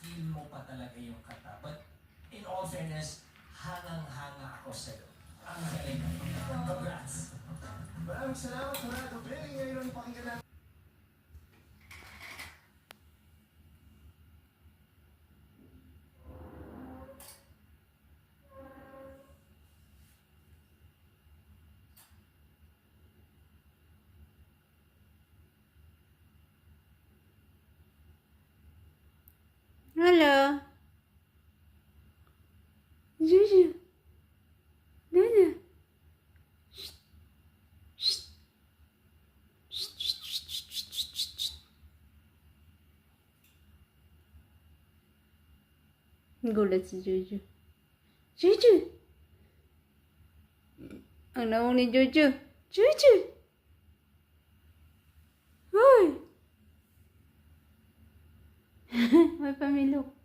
feel mo pa talaga yung kanta. But in all fairness, hangang-hanga ako sa'yo. Ang galing. Congrats. Maraming salamat, Torado Billy. Ngayon ang pakinggan natin. Hello. Juju. Donna. Shh. Shh. Shh, shh, shh, shh, shh, shh. Gulat si Juju. Juju. Ang naong ni Juju. Juju. Hoy. May pamilok.